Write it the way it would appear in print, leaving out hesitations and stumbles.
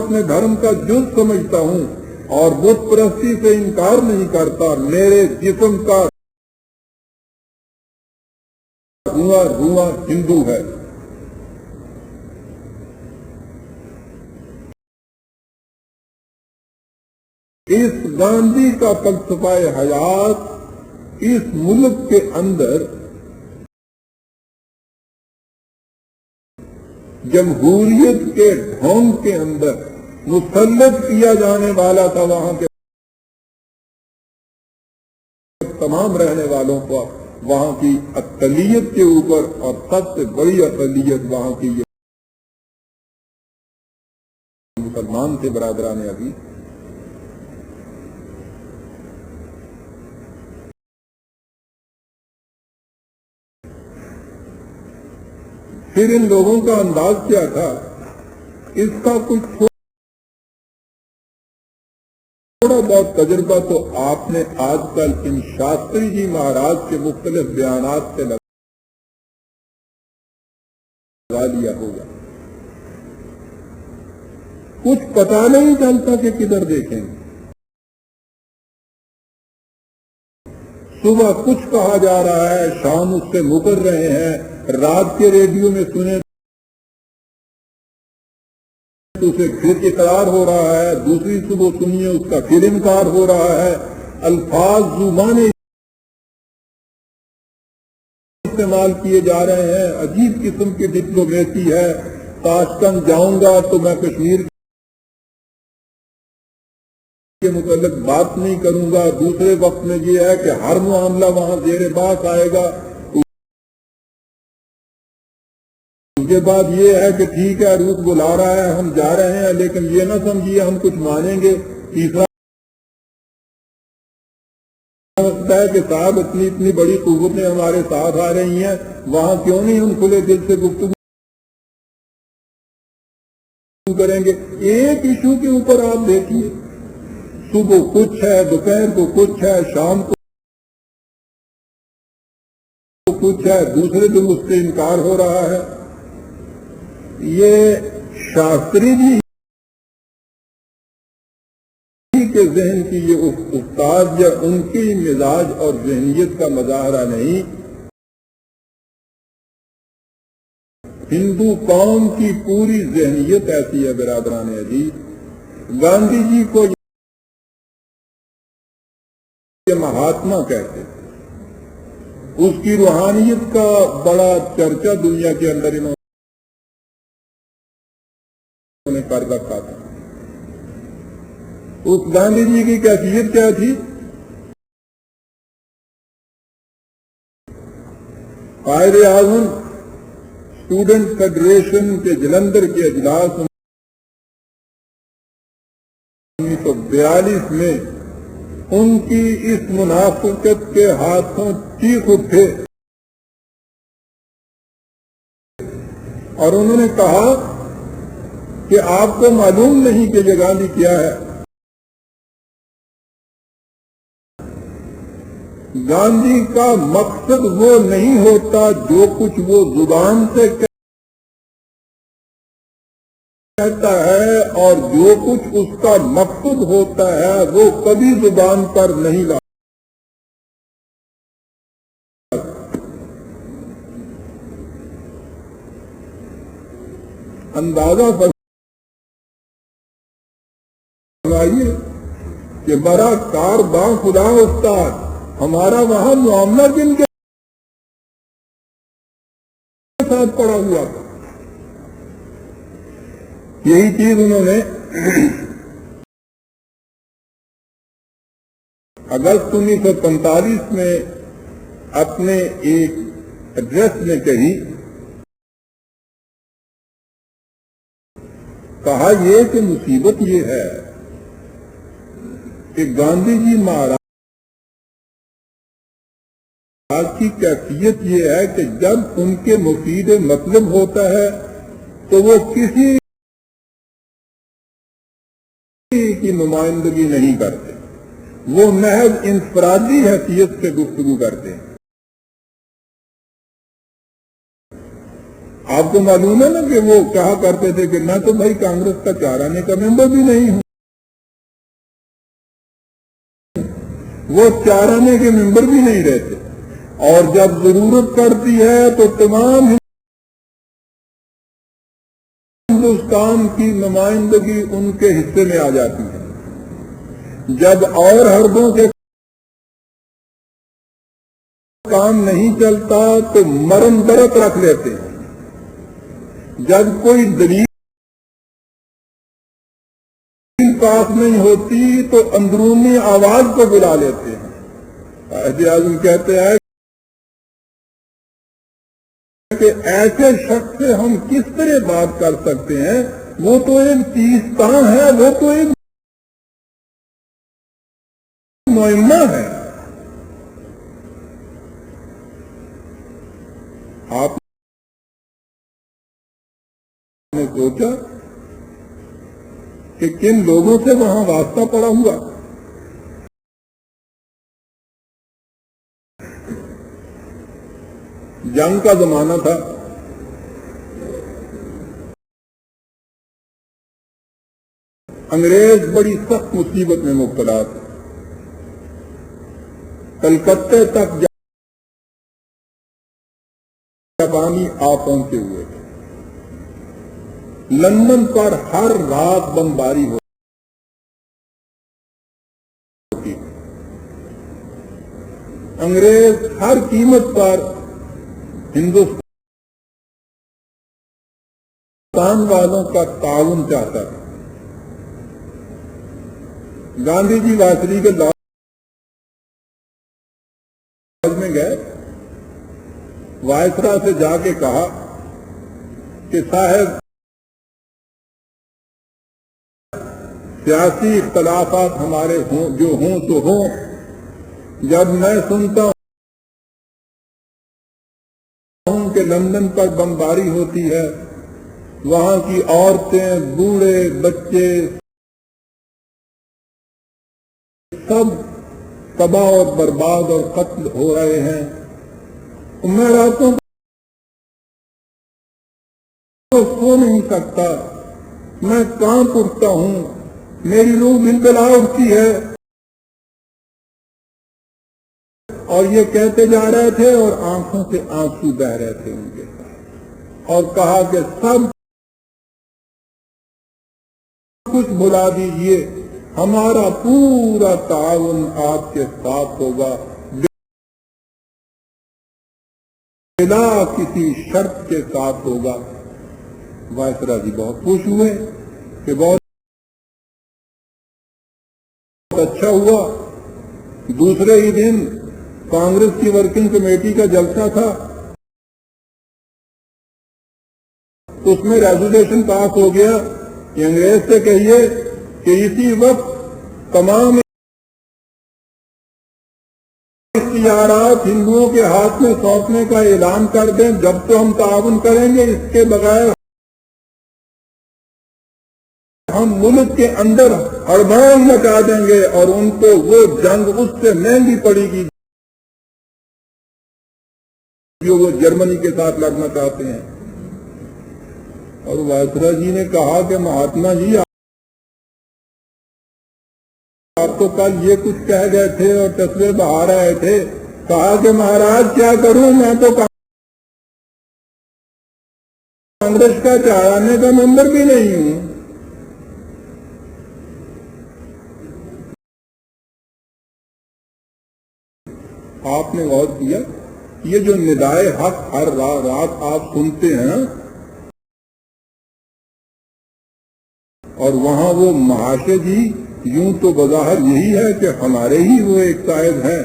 اپنے دھرم کا جز سمجھتا ہوں اور بت پرستی سے انکار نہیں کرتا. میرے جسم کا دھواں ہندو ہے. اس گاندھی کا فلسفہ حیات اس ملک کے اندر جمہوریت کے ڈھونگ کے اندر مسلط کیا جانے والا تھا. وہاں کے تمام رہنے والوں کو وہاں کی اقلیت کے اوپر، اور سب سے بڑی اقلیت وہاں کی یہ مسلمان تھے برادران ابھی. پھر ان لوگوں کا انداز کیا تھا؟ اس کا کچھ تھوڑا بہت تجربہ تو آپ نے آج کل ان شاستری جی مہاراج کے مختلف بیانات سے لگا لیا ہوگا. کچھ پتہ نہیں چلتا کہ کدھر دیکھیں. صبح کچھ کہا جا رہا ہے، شام اس سے مکر رہے ہیں. رات کے ریڈیو میں سنے تو اسے پھر اقرار ہو رہا ہے، دوسری صبح سنیے اس کا پھر انکار ہو رہا ہے. الفاظ زبانیں استعمال کیے جا رہے ہیں. عجیب قسم کی ڈپلومیسی ہے. تاشکند جاؤں گا تو میں کشمیر کے متعلق بات نہیں کروں گا. دوسرے وقت میں یہ ہے کہ ہر معاملہ وہاں زیر بحث آئے گا. اس کے بعد یہ ہے کہ ٹھیک ہے روس بلا رہا ہے، ہم جا رہے ہیں، لیکن یہ نہ سمجھیے ہم کچھ مانیں گے. تیسرا وقت ہے کہ صاحب اتنی بڑی قوتیں ہمارے ساتھ آ رہی ہیں، وہاں کیوں نہیں ہم کھلے دل سے گفتگو کریں گے. ایک ایشو کے اوپر آپ دیکھیے، صبح کچھ ہے، دوپہر کو کچھ ہے، شام کو کچھ ہے، دوسرے دن اس سے انکار ہو رہا ہے. یہ شاستری جی کے ذہن کی یہ استاد یا ان کی مزاج اور ذہنیت کا مظاہرہ نہیں. ہندو قوم کی پوری ذہنیت ایسی ہے برادران عزیز. گاندھی جی کو یہ مہاتما کہتے تھے. اس کی روحانیت کا بڑا چرچا دنیا کے اندر انہوں نے کر رکھا تھا. اس گاندھی جی کی کیفیت کیا تھی؟ قائد اعظم اسٹوڈنٹ فیڈریشن کے جلندھر کے اجلاس 1942 میں ان کی اس منافقت کے ہاتھوں چیخ اٹھے اور انہوں نے کہا کہ آپ کو معلوم نہیں کہ یہ گاندھی کیا ہے. گاندھی کا مقصد وہ نہیں ہوتا جو کچھ وہ زبان سے کہتا ہے، اور جو کچھ اس کا مقصد ہوتا ہے وہ کبھی زبان پر نہیں لاتا. اندازہ فرمائیے کہ بڑا کار باں خدا استاد ہمارا وہاں معاملہ جن کے ساتھ پڑا ہوا تھا. یہی چیز انہوں نے اگست 1945 میں اپنے ایک ایڈریس میں کہی. کہا یہ کہ مصیبت یہ ہے کہ گاندھی جی مہاراج کی کیفیت یہ ہے کہ جب ان کے مفید مطلب ہوتا ہے تو وہ کسی کی نمائندگی نہیں کرتے، وہ محض انفرادی حیثیت سے گفتگو کرتے ہیں. آپ کو معلوم ہے نا کہ وہ کہا کرتے تھے کہ میں تو بھائی کانگریس کا 4 آنے کا ممبر بھی نہیں ہوں، وہ 4 آنے کے ممبر بھی نہیں رہتے، اور جب ضرورت پڑتی ہے تو تمام ہندوستان کی نمائندگی ان کے حصے میں آ جاتی ہے۔ جب اور حربوں سے کام نہیں چلتا تو مرم برت رکھ لیتے ہیں، جب کوئی دلیل پاس نہیں ہوتی تو اندرونی آواز کو بلا لیتے ہیں۔ قائد اعظم کہتے ہیں کہ ایسے شخص سے ہم کس طرح بات کر سکتے ہیں، وہ تو ایک تیزتاں ہے، وہ تو ایک معمہ ہے۔ آپ نے سوچا کہ کن لوگوں سے وہاں واسطہ پڑا ہوا؟ جنگ کا زمانہ تھا، انگریز بڑی سخت مصیبت میں مبتلا تھے، کلکتے تک جاپانی آ پہنچے ہوئے تھے، لندن پر ہر رات بمباری ہوتی، انگریز ہر قیمت پر ہندوستان والوں کا تعاون چاہتا تھا۔ گاندھی جی وائسرائی کے لاج میں گئے، وائسرا سے جا کے کہا کہ صاحب سیاسی اختلافات ہمارے ہوں جو ہوں تو ہوں، جب میں سنتا ہوں کہ لندن پر بمباری ہوتی ہے، وہاں کی عورتیں، بوڑھے، بچے سب تباہ اور برباد اور قتل ہو رہے ہیں، میں راتوں کو سو نہیں سکتا، میں کانپ اٹھتا ہوں، میری روح بلبلا اٹھتی ہے۔ اور یہ کہتے جا رہے تھے اور آنکھوں سے آنسو بہ رہے تھے ان کے ساتھ، اور کہا کہ سب کچھ بھلا دیجئے، ہمارا پورا تعاون آپ کے ساتھ ہوگا، بلا کسی شرط کے ساتھ ہوگا۔ وائسرا جی بہت خوش ہوئے کہ بہت اچھا ہوا۔ دوسرے ہی دن کانگریس کی ورکنگ کمیٹی کا جلسہ تھا، اس میں ریزولوشن پاس ہو گیا کہ انگریز سے کہیے کہ اسی وقت تمام اختیارات ہندوؤں کے ہاتھ میں سونپنے کا اعلان کر دیں، جب تو ہم تعاون کریں گے، اس کے بغیر ہم ملک کے اندر ہڑبڑ مچا دیں گے اور ان کو وہ جنگ اس سے مہنگی پڑے گی جو وہ جرمنی کے ساتھ لڑنا چاہتے ہیں۔ اور وائسرا جی نے کہا کہ مہاتما جی آپ تو کل یہ کچھ کہہ گئے تھے اور تصویر بہا رہے تھے، کہا کہ مہاراج کیا کروں، میں تو کانگریس کا 4 آنے کا ممبر بھی نہیں ہوں۔ آپ نے غور کیا یہ جو ندائے حق ہر رات آپ سنتے ہیں اور وہاں وہ محاشے جی، یوں تو بظاہر یہی ہے کہ ہمارے ہی وہ ایک قائد ہیں،